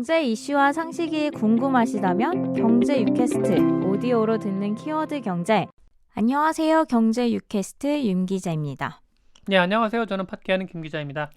경제 이슈와 상식이 궁금하시다면 경제 유캐스트 오디오로 듣는 키워드 경제. 안녕하세요. 경제 유캐스트 윤 기자입니다. 네, 안녕하세요. 저는 팟캐하는 김 기자입니다.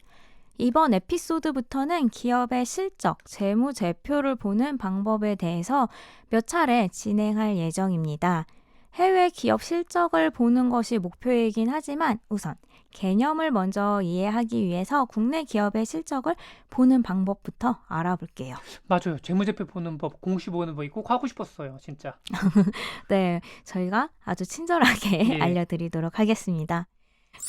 이번 에피소드부터는 기업의 실적, 재무제표를 보는 방법에 대해서 몇 차례 진행할 예정입니다. 해외 기업 실적을 보는 것이 목표이긴 하지만 우선 개념을 먼저 이해하기 위해서 국내 기업의 실적을 보는 방법부터 알아볼게요. 맞아요. 재무제표 보는 법, 공시 보는 법이 꼭 하고 싶었어요. 진짜. 네, 저희가 아주 친절하게 예. 알려드리도록 하겠습니다.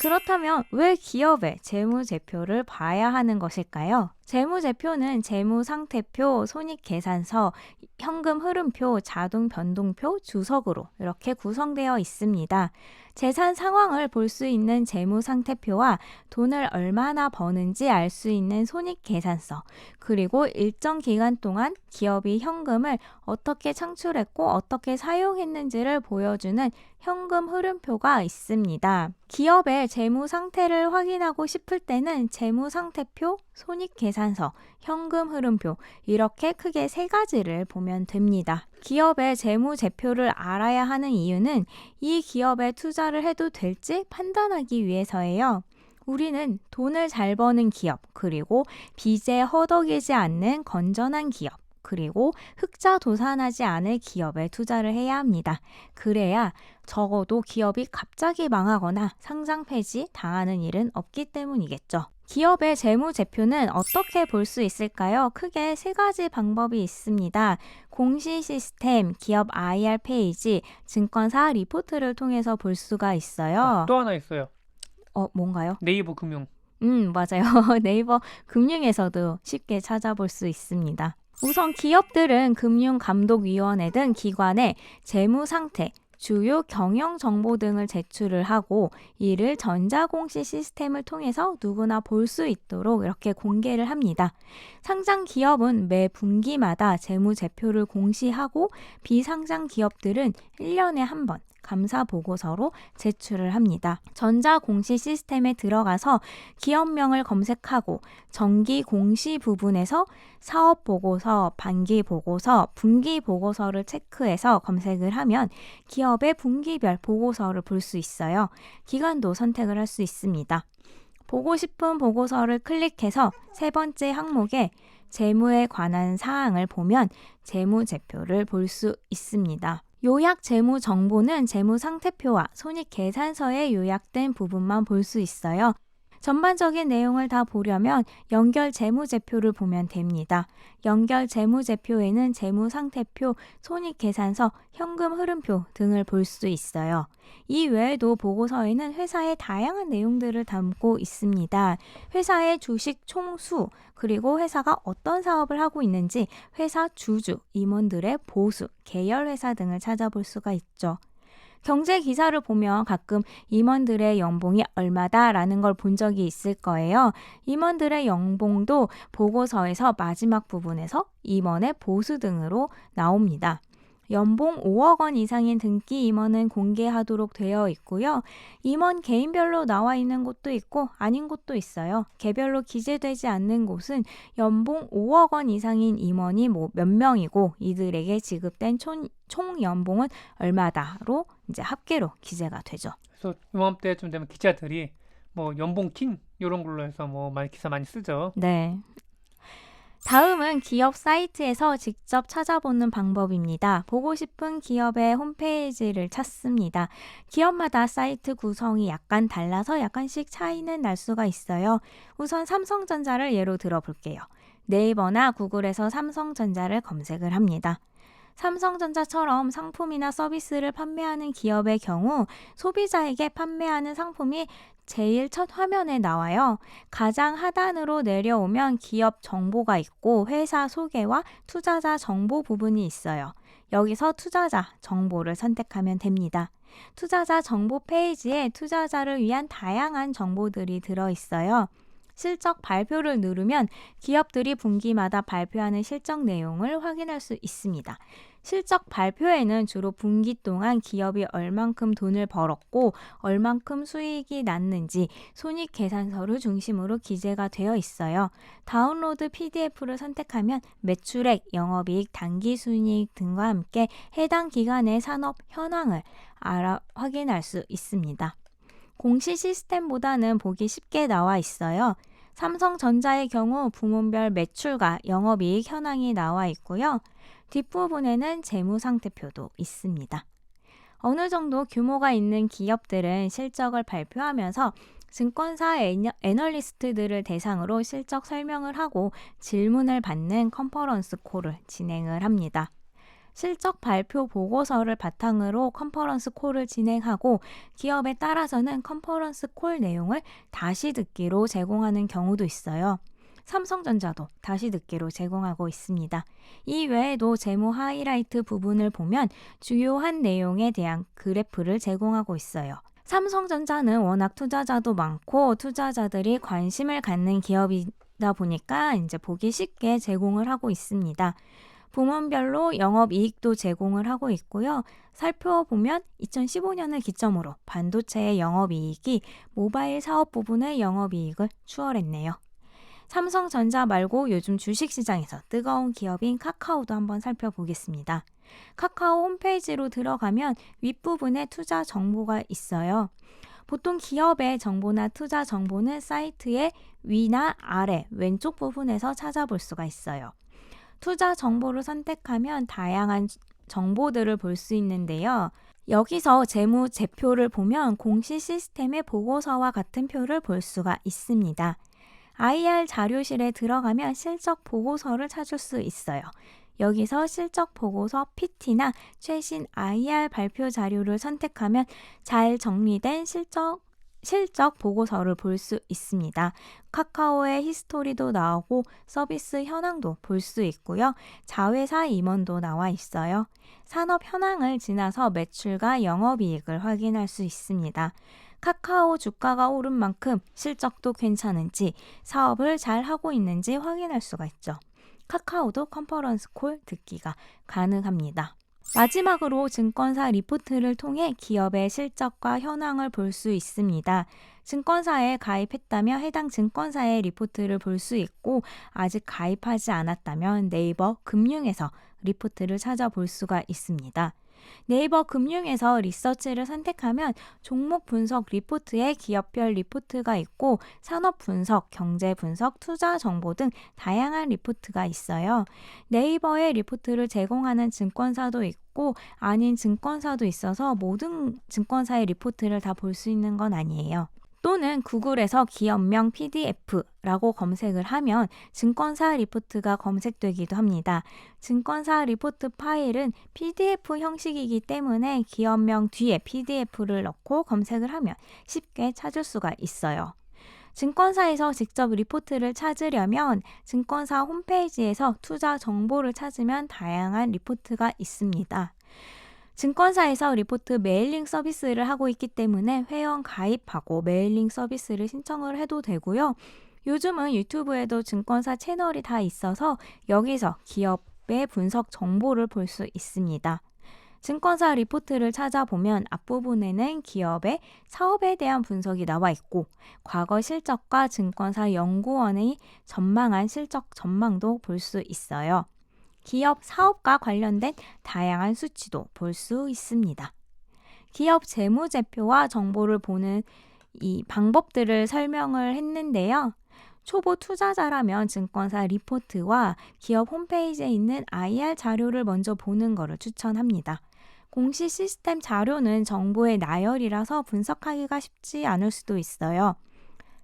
그렇다면 왜 기업의 재무제표를 봐야 하는 것일까요? 재무제표는 재무상태표, 손익계산서, 현금 흐름표, 자동 변동표, 주석으로 이렇게 구성되어 있습니다. 재산 상황을 볼 수 있는 재무상태표와 돈을 얼마나 버는지 알 수 있는 손익계산서, 그리고 일정 기간 동안 기업이 현금을 어떻게 창출했고 어떻게 사용했는지를 보여주는 현금 흐름표가 있습니다. 기업의 재무 상태를 확인하고 싶을 때는 재무 상태표, 손익계산서, 현금 흐름표 이렇게 크게 세 가지를 보면 됩니다. 기업의 재무제표를 알아야 하는 이유는 이 기업에 투자를 해도 될지 판단하기 위해서예요. 우리는 돈을 잘 버는 기업, 그리고 빚에 허덕이지 않는 건전한 기업, 그리고 흑자 도산하지 않을 기업에 투자를 해야 합니다. 그래야 적어도 기업이 갑자기 망하거나 상장 폐지 당하는 일은 없기 때문이겠죠. 기업의 재무제표는 어떻게 볼 수 있을까요? 크게 세 가지 방법이 있습니다. 공시 시스템, 기업 IR 페이지, 증권사 리포트를 통해서 볼 수가 있어요. 또 하나 있어요. 뭔가요? 네이버 금융. 맞아요. 네이버 금융에서도 쉽게 찾아볼 수 있습니다. 우선 기업들은 금융감독위원회 등 기관에 재무상태, 주요 경영 정보 등을 제출을 하고 이를 전자공시 시스템을 통해서 누구나 볼 수 있도록 이렇게 공개를 합니다. 상장 기업은 매 분기마다 재무제표를 공시하고 비상장 기업들은 1년에 한 번 감사 보고서로 제출을 합니다. 전자공시 시스템에 들어가서 기업명을 검색하고 정기 공시 부분에서 사업 보고서, 반기 보고서, 분기 보고서를 체크해서 검색을 하면 기업의 분기별 보고서를 볼 수 있어요. 기간도 선택을 할 수 있습니다. 보고 싶은 보고서를 클릭해서 세 번째 항목에 재무에 관한 사항을 보면 재무제표를 볼 수 있습니다. 요약 재무 정보는 재무 상태표와 손익계산서에 요약된 부분만 볼 수 있어요. 전반적인 내용을 다 보려면 연결 재무제표를 보면 됩니다. 연결 재무제표에는 재무상태표, 손익계산서, 현금 흐름표 등을 볼 수 있어요. 이 외에도 보고서에는 회사의 다양한 내용들을 담고 있습니다. 회사의 주식 총수, 그리고 회사가 어떤 사업을 하고 있는지, 회사 주주, 임원들의 보수, 계열회사 등을 찾아볼 수가 있죠. 경제 기사를 보면 가끔 임원들의 연봉이 얼마다라는 걸 본 적이 있을 거예요. 임원들의 연봉도 보고서에서 마지막 부분에서 임원의 보수 등으로 나옵니다. 연봉 5억 원 이상인 등기 임원은 공개하도록 되어 있고요. 임원 개인별로 나와 있는 곳도 있고 아닌 곳도 있어요. 개별로 기재되지 않는 곳은 연봉 5억 원 이상인 임원이 몇 명이고 이들에게 지급된 총 연봉은 얼마다로 이제 합계로 기재가 되죠. 그래서 이맘때쯤 되면 기자들이 연봉 킹 이런 걸로 해서 기사 많이 쓰죠. 네. 다음은 기업 사이트에서 직접 찾아보는 방법입니다. 보고 싶은 기업의 홈페이지를 찾습니다. 기업마다 사이트 구성이 약간 달라서 약간씩 차이는 날 수가 있어요. 우선 삼성전자를 예로 들어볼게요. 네이버나 구글에서 삼성전자를 검색을 합니다. 삼성전자처럼 상품이나 서비스를 판매하는 기업의 경우 소비자에게 판매하는 상품이 제일 첫 화면에 나와요. 가장 하단으로 내려오면 기업 정보가 있고 회사 소개와 투자자 정보 부분이 있어요. 여기서 투자자 정보를 선택하면 됩니다. 투자자 정보 페이지에 투자자를 위한 다양한 정보들이 들어있어요. 실적 발표를 누르면 기업들이 분기마다 발표하는 실적 내용을 확인할 수 있습니다. 실적 발표에는 주로 분기 동안 기업이 얼만큼 돈을 벌었고 얼만큼 수익이 났는지 손익계산서를 중심으로 기재가 되어 있어요. 다운로드 PDF를 선택하면 매출액, 영업이익, 당기순이익 등과 함께 해당 기간의 산업 현황을 확인할 수 있습니다. 공시 시스템보다는 보기 쉽게 나와 있어요. 삼성전자의 경우 부문별 매출과 영업이익 현황이 나와 있고요. 뒷부분에는 재무상태표도 있습니다. 어느 정도 규모가 있는 기업들은 실적을 발표하면서 증권사 애널리스트들을 대상으로 실적 설명을 하고 질문을 받는 컨퍼런스 콜을 진행을 합니다. 실적 발표 보고서를 바탕으로 컨퍼런스 콜을 진행하고 기업에 따라서는 컨퍼런스 콜 내용을 다시 듣기로 제공하는 경우도 있어요. 삼성전자도 다시 듣기로 제공하고 있습니다. 이 외에도 재무 하이라이트 부분을 보면 주요한 내용에 대한 그래프를 제공하고 있어요. 삼성전자는 워낙 투자자도 많고 투자자들이 관심을 갖는 기업이다 보니까 이제 보기 쉽게 제공을 하고 있습니다. 부문별로 영업이익도 제공을 하고 있고요. 살펴보면 2015년을 기점으로 반도체의 영업이익이 모바일 사업 부분의 영업이익을 추월했네요. 삼성전자 말고 요즘 주식시장에서 뜨거운 기업인 카카오도 한번 살펴보겠습니다. 카카오 홈페이지로 들어가면 윗부분에 투자 정보가 있어요. 보통 기업의 정보나 투자 정보는 사이트의 위나 아래 왼쪽 부분에서 찾아볼 수가 있어요. 투자 정보를 선택하면 다양한 정보들을 볼 수 있는데요. 여기서 재무제표를 보면 공시 시스템의 보고서와 같은 표를 볼 수가 있습니다. IR 자료실에 들어가면 실적 보고서를 찾을 수 있어요. 여기서 실적 보고서 PT나 최신 IR 발표 자료를 선택하면 잘 정리된 실적 보고서를 볼 수 있습니다. 카카오의 히스토리도 나오고 서비스 현황도 볼 수 있고요. 자회사 임원도 나와 있어요. 산업 현황을 지나서 매출과 영업이익을 확인할 수 있습니다. 카카오 주가가 오른 만큼 실적도 괜찮은지 사업을 잘 하고 있는지 확인할 수가 있죠. 카카오도 컨퍼런스 콜 듣기가 가능합니다. 마지막으로 증권사 리포트를 통해 기업의 실적과 현황을 볼 수 있습니다. 증권사에 가입했다면 해당 증권사의 리포트를 볼 수 있고 아직 가입하지 않았다면 네이버 금융에서 리포트를 찾아볼 수가 있습니다. 네이버 금융에서 리서치를 선택하면 종목 분석 리포트에 기업별 리포트가 있고 산업 분석, 경제 분석, 투자 정보 등 다양한 리포트가 있어요. 네이버에 리포트를 제공하는 증권사도 있고 아닌 증권사도 있어서 모든 증권사의 리포트를 다 볼 수 있는 건 아니에요. 또는 구글에서 기업명 PDF라고 검색을 하면 증권사 리포트가 검색되기도 합니다. 증권사 리포트 파일은 PDF 형식이기 때문에 기업명 뒤에 PDF를 넣고 검색을 하면 쉽게 찾을 수가 있어요. 증권사에서 직접 리포트를 찾으려면 증권사 홈페이지에서 투자 정보를 찾으면 다양한 리포트가 있습니다. 증권사에서 리포트 메일링 서비스를 하고 있기 때문에 회원 가입하고 메일링 서비스를 신청을 해도 되고요. 요즘은 유튜브에도 증권사 채널이 다 있어서 여기서 기업의 분석 정보를 볼 수 있습니다. 증권사 리포트를 찾아보면 앞부분에는 기업의 사업에 대한 분석이 나와 있고 과거 실적과 증권사 연구원의 전망한 실적 전망도 볼 수 있어요. 기업 사업과 관련된 다양한 수치도 볼 수 있습니다. 기업 재무제표와 정보를 보는 이 방법들을 설명을 했는데요. 초보 투자자라면 증권사 리포트와 기업 홈페이지에 있는 IR 자료를 먼저 보는 것을 추천합니다. 공시 시스템 자료는 정보의 나열이라서 분석하기가 쉽지 않을 수도 있어요.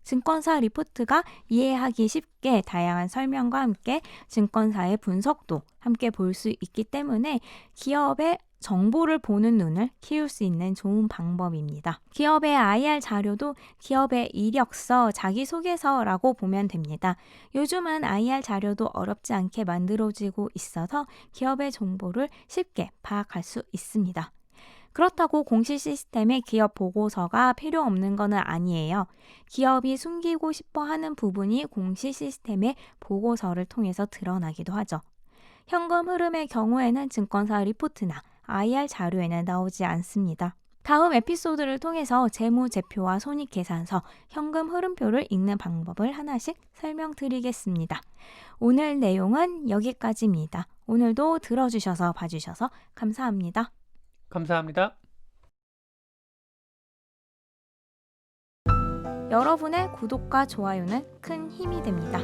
증권사 리포트가 이해하기 쉽게 다양한 설명과 함께 증권사의 분석도 함께 볼 수 있기 때문에 기업의 정보를 보는 눈을 키울 수 있는 좋은 방법입니다. 기업의 IR 자료도 기업의 이력서, 자기소개서라고 보면 됩니다. 요즘은 IR 자료도 어렵지 않게 만들어지고 있어서 기업의 정보를 쉽게 파악할 수 있습니다. 그렇다고 공시 시스템에 기업 보고서가 필요 없는 것은 아니에요. 기업이 숨기고 싶어 하는 부분이 공시 시스템의 보고서를 통해서 드러나기도 하죠. 현금 흐름의 경우에는 증권사 리포트나 IR 자료에는 나오지 않습니다. 다음 에피소드를 통해서 재무제표와 손익계산서, 현금 흐름표를 읽는 방법을 하나씩 설명드리겠습니다. 오늘 내용은 여기까지입니다. 오늘도 들어주셔서 봐주셔서 감사합니다. 감사합니다. 여러분의 구독과 좋아요는 큰 힘이 됩니다.